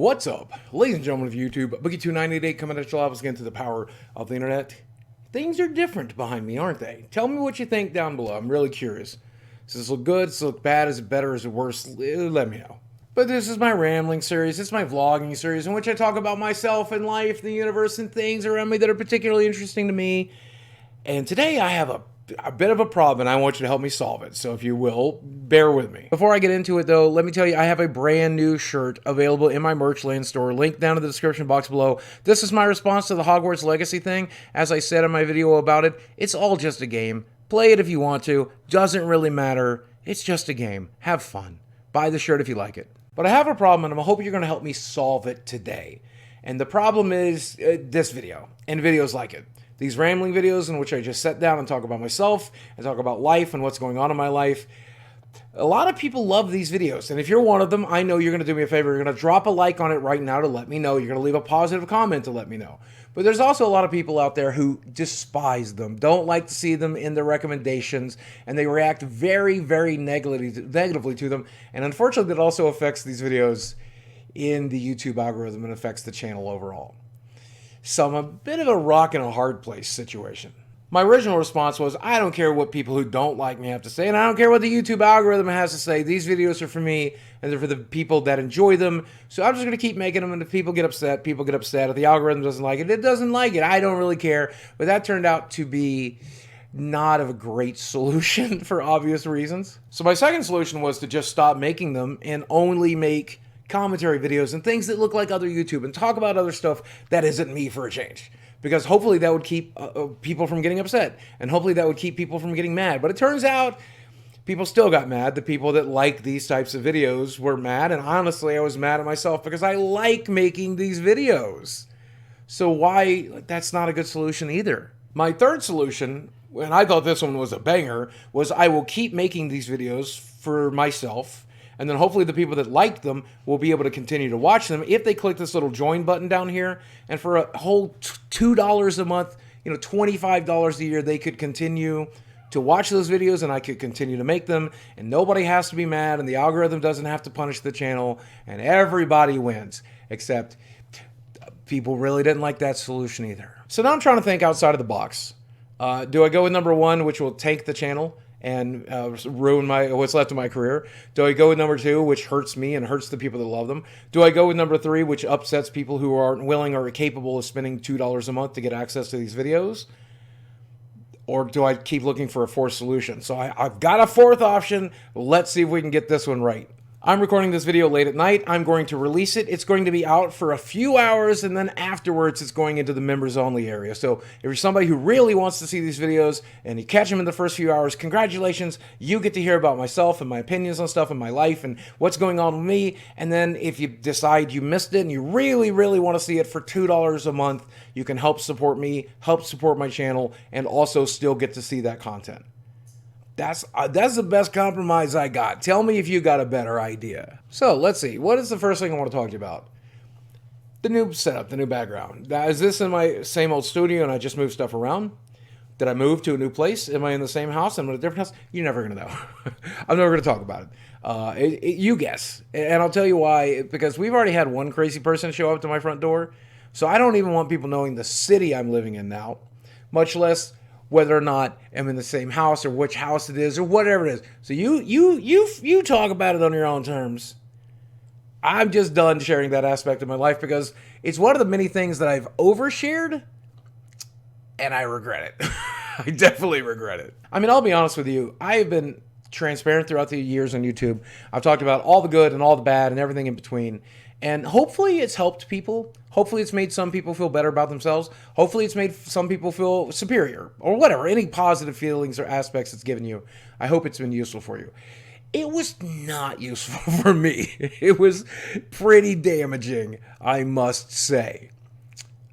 What's up, ladies and gentlemen of YouTube? Boogie2988 coming at you live again to the power of the internet. Things are different behind me, aren't they? Tell me what you think down below. I'm really curious. Does this look good? Does it look bad? Is it better? Is it worse? Let me know. But this is my rambling series. It's my vlogging series in which I talk about myself and life, the universe, and things around me that are particularly interesting to me. And today I have a bit of a problem and I want you to help me solve it. So if you will, bear with me. Before I get into it though, let me tell you, I have a brand new shirt available in my Merchland store. Link down in the description box below. This is my response to the Hogwarts Legacy thing. As I said in my video about it, it's all just a game. Play it if you want to. Doesn't really matter. It's just a game. Have fun. Buy the shirt if you like it. But I have a problem and I'm hoping you're going to help me solve it today. And the problem is this video and videos like it. These rambling videos in which I just sit down and talk about myself and talk about life and what's going on in my life. A lot of people love these videos, and if you're one of them, I know you're going to do me a favor. You're going to drop a like on it right now to let me know. You're going to leave a positive comment to let me know. But there's also a lot of people out there who despise them, don't like to see them in their recommendations, and they react very, very negatively to them. And unfortunately, that also affects these videos in the YouTube algorithm and affects the channel overall. So I'm a bit of a rock and a hard place situation. My original response was, I don't care what people who don't like me have to say, and I don't care what the YouTube algorithm has to say. These videos are for me, and they're for the people that enjoy them. So I'm just going to keep making them, and if people get upset, people get upset. If the algorithm doesn't like it, it doesn't like it. I don't really care. But that turned out to be not a great solution for obvious reasons. So my second solution was to just stop making them and only make commentary videos and things that look like other YouTube and talk about other stuff that isn't me for a change. Because hopefully that would keep people from getting upset, and hopefully that would keep people from getting mad. But it turns out people still got mad. The people that like these types of videos were mad, and honestly I was mad at myself because I like making these videos. So why, that's not a good solution either. My third solution, and I thought this one was a banger, was I will keep making these videos for myself. And then hopefully the people that like them will be able to continue to watch them if they click this little join button down here. And for a whole $2 a month, $25 a year, they could continue to watch those videos and I could continue to make them. And nobody has to be mad and the algorithm doesn't have to punish the channel and everybody wins. Except people really didn't like that solution either. So now I'm trying to think outside of the box. Do I go with number one, which will tank the channel and ruin what's left of my career? Do I go with number two, which hurts me and hurts the people that love them? Do I go with number three, which upsets people who aren't willing or capable of spending $2 a month to get access to these videos? Or do I keep looking for a fourth solution? So I've got a fourth option. Let's see if we can get this one right. I'm recording this video late at night. I'm going to release it. It's going to be out for a few hours, and then afterwards it's going into the members only area. So if you're somebody who really wants to see these videos and you catch them in the first few hours, congratulations. You get to hear about myself and my opinions on stuff in my life and what's going on with me. And then if you decide you missed it and you really, really want to see it for $2 a month, you can help support me, help support my channel, and also still get to see that content. That's the best compromise I got. Tell me if you got a better idea. So let's see. What is the first thing I want to talk to you about? The new setup, the new background. Now, is this in my same old studio and I just moved stuff around? Did I move to a new place? Am I in the same house? Am I in a different house? You're never going to know. I'm never going to talk about it. You guess. And I'll tell you why. Because we've already had one crazy person show up to my front door. So I don't even want people knowing the city I'm living in now. Much less whether or not I'm in the same house or which house it is or whatever it is. So you talk about it on your own terms. I'm just done sharing that aspect of my life because it's one of the many things that I've overshared and I regret it. I definitely regret it. I mean, I'll be honest with you. I have been transparent throughout the years on YouTube. I've talked about all the good and all the bad and everything in between. And hopefully it's helped people. Hopefully it's made some people feel better about themselves. Hopefully it's made some people feel superior or whatever. Any positive feelings or aspects it's given you. I hope it's been useful for you. It was not useful for me. It was pretty damaging, I must say.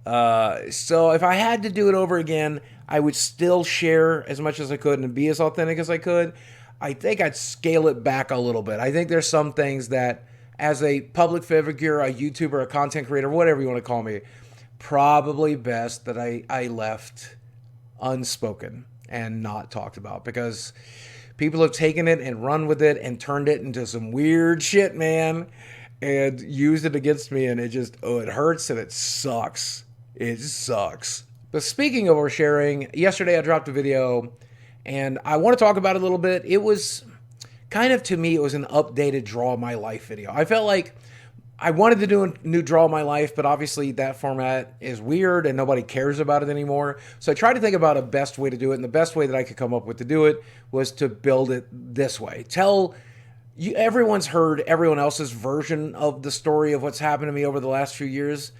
So if I had to do it over again, I would still share as much as I could and be as authentic as I could. I think I'd scale it back a little bit. I think there's some things that as a public figure, a YouTuber, a content creator, whatever you want to call me, probably best that I left unspoken and not talked about because people have taken it and run with it and turned it into some weird shit, man. and used it against me, and it just, oh, it hurts and it sucks. It sucks. But speaking of oversharing, yesterday I dropped a video and I want to talk about it a little bit. It was kind of, to me, it was an updated Draw My Life video. I felt like I wanted to do a new Draw My Life, but obviously that format is weird and nobody cares about it anymore. So I tried to think about a best way to do it, and the best way that I could come up with to do it was to build it this way. Everyone's heard everyone else's version of the story of what's happened to me over the last few years,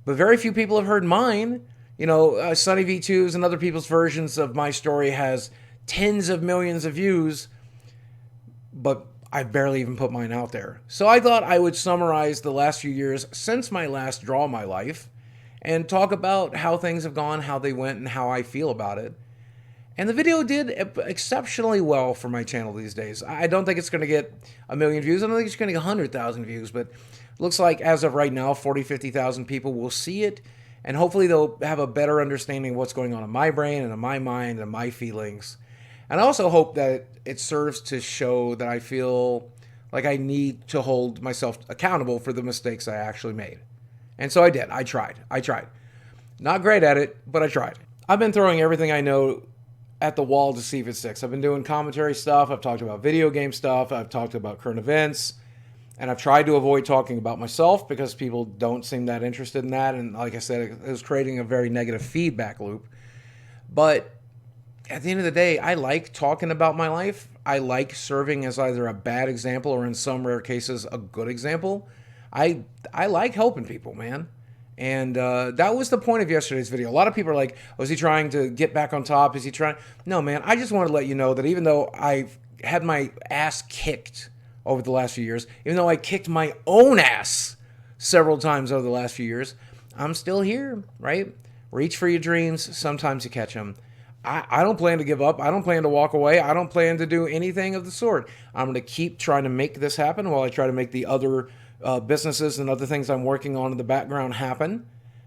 but very few people have heard mine. Sunny V2's and other people's versions of my story has tens of millions of views, but I barely even put mine out there. So I thought I would summarize the last few years since my last Draw My Life and talk about how things have gone, how they went, and how I feel about it. And the video did exceptionally well for my channel these days. I don't think it's going to get a million views. I don't think it's going to get 100,000 views, but it looks like as of right now, 40, 50,000 people will see it. And hopefully they'll have a better understanding of what's going on in my brain and in my mind and my feelings. And I also hope that it serves to show that I feel like I need to hold myself accountable for the mistakes I actually made. And so I did. I tried. Not great at it, but I tried. I've been throwing everything I know at the wall to see if it sticks. I've been doing commentary stuff. I've talked about video game stuff. I've talked about current events. And I've tried to avoid talking about myself because people don't seem that interested in that. And like I said, it was creating a very negative feedback loop. But at the end of the day, I like talking about my life. I like serving as either a bad example or in some rare cases, a good example. I like helping people, man. And that was the point of yesterday's video. A lot of people are like, was he trying to get back on top? Is he trying? No, man, I just wanted to let you know that even though I've had my ass kicked over the last few years, even though I kicked my own ass several times over the last few years, I'm still here, right? Reach for your dreams. Sometimes you catch them. I don't plan to give up. I don't plan to walk away. I don't plan to do anything of the sort. I'm going to keep trying to make this happen while I try to make the other businesses and other things I'm working on in the background happen.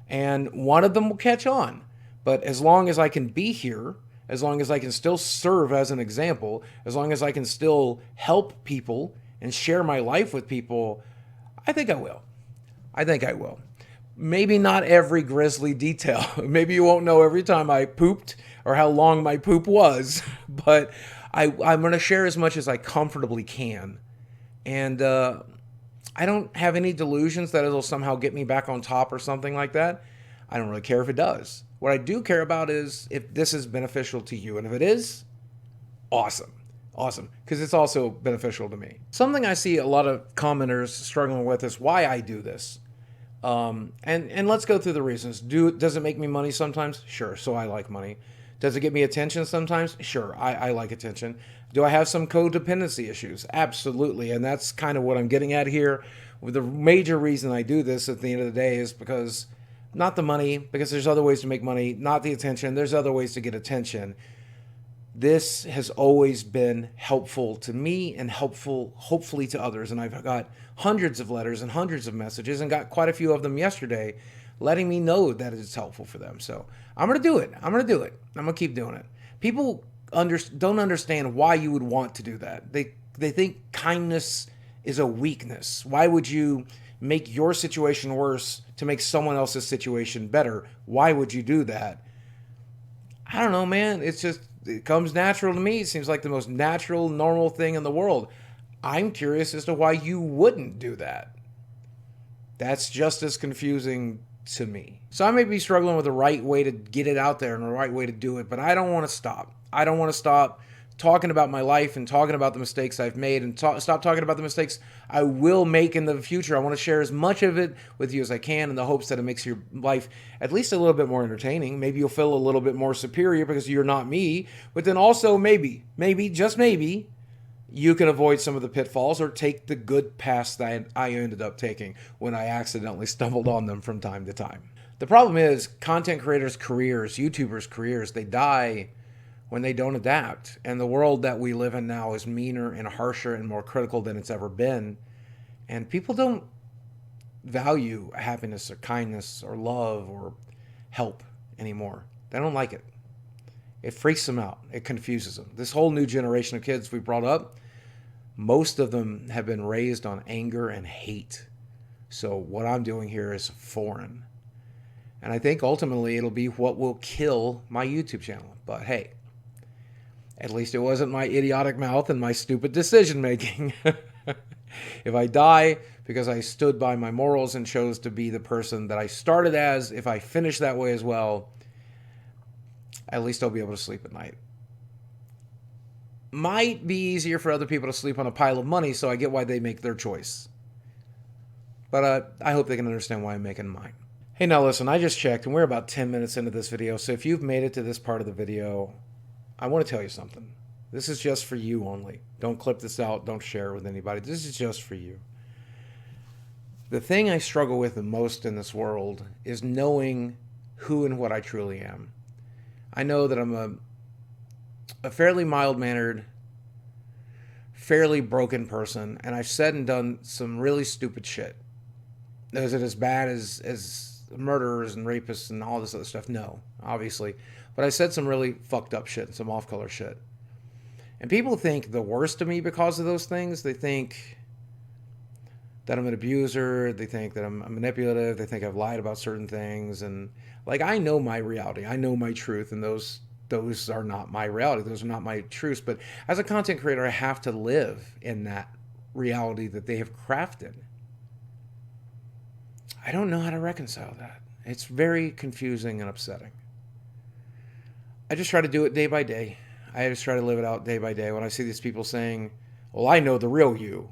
And one of them will catch on. But as long as I can be here, as long as I can still serve as an example, as long as I can still help people and share my life with people, I think I will. Maybe not every grisly detail. Maybe you won't know every time I pooped or how long my poop was, but I'm going to share as much as I comfortably can. And I don't have any delusions that it'll somehow get me back on top or something like that. I don't really care if it does. What I do care about is if this is beneficial to you. And if it is, awesome. Because it's also beneficial to me. Something I see a lot of commenters struggling with is why I do this. And let's go through the reasons. Does it make me money sometimes? Sure. So I like money. Does it get me attention sometimes? Sure. I like attention. Do I have some codependency issues? Absolutely. And that's kind of what I'm getting at here. The major reason I do this at the end of the day is because not the money, because there's other ways to make money, not the attention. There's other ways to get attention. This has always been helpful to me and helpful, hopefully, to others. And I've got hundreds of letters and hundreds of messages and got quite a few of them yesterday letting me know that it's helpful for them. So I'm going to do it. I'm going to keep doing it. People don't understand why you would want to do that. They think kindness is a weakness. Why would you make your situation worse to make someone else's situation better? Why would you do that? I don't know, man. It comes natural to me. It seems like the most natural, normal thing in the world. I'm curious as to why you wouldn't do that. That's just as confusing to me. So I may be struggling with the right way to get it out there and the right way to do it, but I don't want to stop. I don't want to stop talking about my life and talking about the mistakes I've made and stop talking about the mistakes I will make in the future. I want to share as much of it with you as I can in the hopes that it makes your life at least a little bit more entertaining. Maybe you'll feel a little bit more superior because you're not me, but then also maybe, just maybe, you can avoid some of the pitfalls or take the good paths that I ended up taking when I accidentally stumbled on them from time to time. The problem is content creators' careers, YouTubers' careers, they die when they don't adapt. And the world that we live in now is meaner and harsher and more critical than it's ever been. And people don't value happiness or kindness or love or help anymore. They don't like it. It freaks them out. It confuses them. This whole new generation of kids we brought up, most of them have been raised on anger and hate. So what I'm doing here is foreign. And I think ultimately it'll be what will kill my YouTube channel. But hey, at least it wasn't my idiotic mouth and my stupid decision making. If I die because I stood by my morals and chose to be the person that I started as, if I finish that way as well, at least I'll be able to sleep at night. Might be easier for other people to sleep on a pile of money, so I get why they make their choice. But I hope they can understand why I'm making mine. Hey, now listen, I just checked, and we're about 10 minutes into this video, so if you've made it to this part of the video, I want to tell you something. This is just for you only. Don't clip this out. Don't share it with anybody. This is just for you. The thing I struggle with the most in this world is knowing who and what I truly am. I know that I'm a fairly mild-mannered, fairly broken person, and I've said and done some really stupid shit. Is it as bad as murderers and rapists and all this other stuff? No, obviously. But I said some really fucked up shit, some off-color shit. And people think the worst of me because of those things. They think that I'm an abuser. They think that I'm manipulative. They think I've lied about certain things. And like, I know my reality. I know my truth. And those are not my reality. Those are not my truths. But as a content creator, I have to live in that reality that they have crafted. I don't know how to reconcile that. It's very confusing and upsetting. I just try to do it day by day. I just try to live it out day by day. When I see these people saying, well, I know the real you,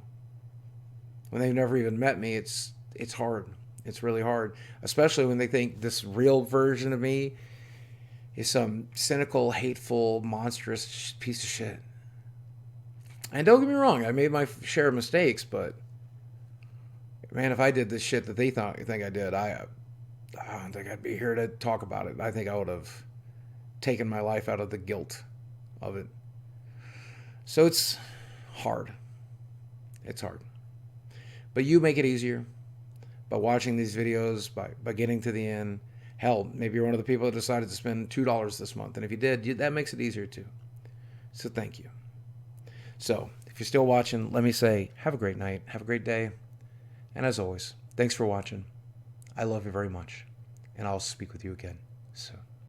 when they've never even met me, it's hard. It's really hard, especially when they think this real version of me is some cynical, hateful, monstrous piece of shit. And don't get me wrong, I made my share of mistakes, but man, if I did this shit that they think I did, I don't think I'd be here to talk about it. I think I would have taken my life out of the guilt of it. So it's hard. It's hard. But you make it easier by watching these videos, by getting to the end. Hell, maybe you're one of the people that decided to spend $2 this month. And if you did, that makes it easier too. So thank you. So if you're still watching, let me say, have a great night. Have a great day. And as always, thanks for watching. I love you very much. And I'll speak with you again soon.